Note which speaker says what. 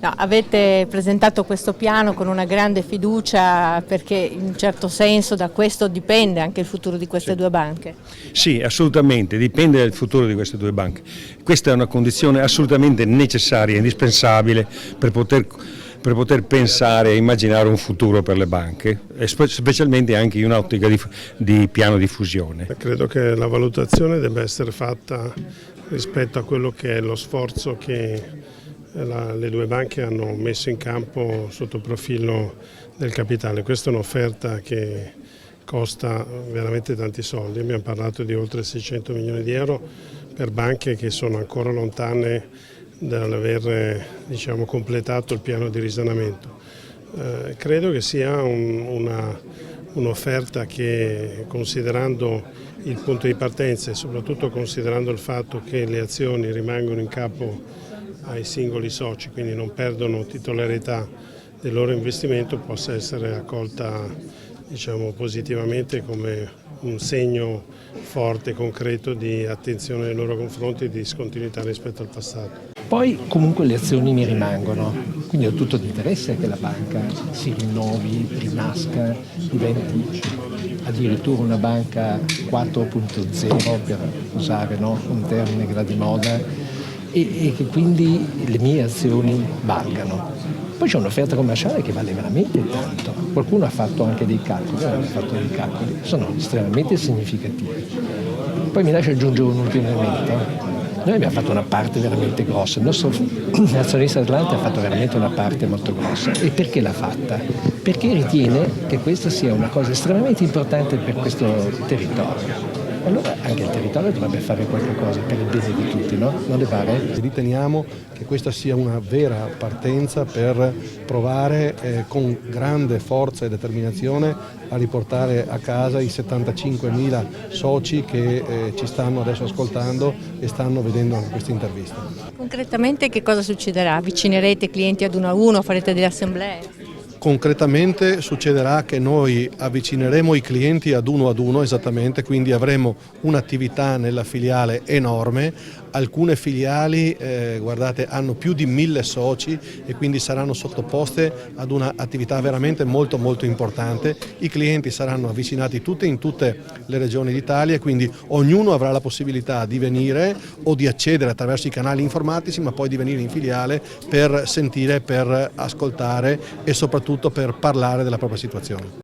Speaker 1: No, avete presentato questo piano con una grande fiducia perché in un certo senso da questo dipende anche il futuro di queste due banche.
Speaker 2: Sì, assolutamente, dipende dal futuro di queste due banche. Questa è una condizione assolutamente necessaria, indispensabile per poter pensare e immaginare un futuro per le banche, specialmente anche in un'ottica di piano di fusione.
Speaker 3: Credo che la valutazione debba essere fatta rispetto a quello che è lo sforzo che le due banche hanno messo in campo sotto il profilo del capitale. Questa è un'offerta che costa veramente tanti soldi, abbiamo parlato di oltre 600 milioni di euro per banche che sono ancora lontane dall'aver completato il piano di risanamento. Credo che sia un'offerta che, considerando il punto di partenza e soprattutto considerando il fatto che le azioni rimangono in capo ai singoli soci, quindi non perdono titolarità del loro investimento, possa essere accolta positivamente come un segno forte e concreto di attenzione nei loro confronti e di discontinuità rispetto al passato.
Speaker 4: Poi comunque le azioni mi rimangono, quindi ho tutto l'interesse che la banca si rinnovi, rinasca, diventi addirittura una banca 4.0 per usare un termine che va di moda, e che quindi le mie azioni valgano. Poi c'è un'offerta commerciale che vale veramente tanto. Qualcuno ha fatto anche dei calcoli, sono estremamente significativi. Poi mi lascia aggiungere un ultimo elemento. Noi abbiamo fatto una parte veramente grossa, il nostro azionista Atlante ha fatto veramente una parte molto grossa. E perché l'ha fatta? Perché ritiene che questa sia una cosa estremamente importante per questo territorio. Allora anche il territorio dovrebbe fare qualche cosa per il bene di tutti, no? Non le pare?
Speaker 5: Riteniamo che questa sia una vera partenza per provare con grande forza e determinazione a riportare a casa i 75.000 soci che ci stanno adesso ascoltando e stanno vedendo anche questa intervista.
Speaker 1: Concretamente che cosa succederà? Avvicinerete clienti ad uno a uno, farete delle assemblee?
Speaker 5: Concretamente succederà che noi avvicineremo i clienti ad uno, esattamente, quindi avremo un'attività nella filiale enorme. Alcune filiali guardate, hanno più di 1000 soci e quindi saranno sottoposte ad un'attività veramente molto importante. I clienti saranno avvicinati in tutte le regioni d'Italia, quindi ognuno avrà la possibilità di venire o di accedere attraverso i canali informatici, ma poi di venire in filiale per sentire, per ascoltare e soprattutto per parlare della propria situazione.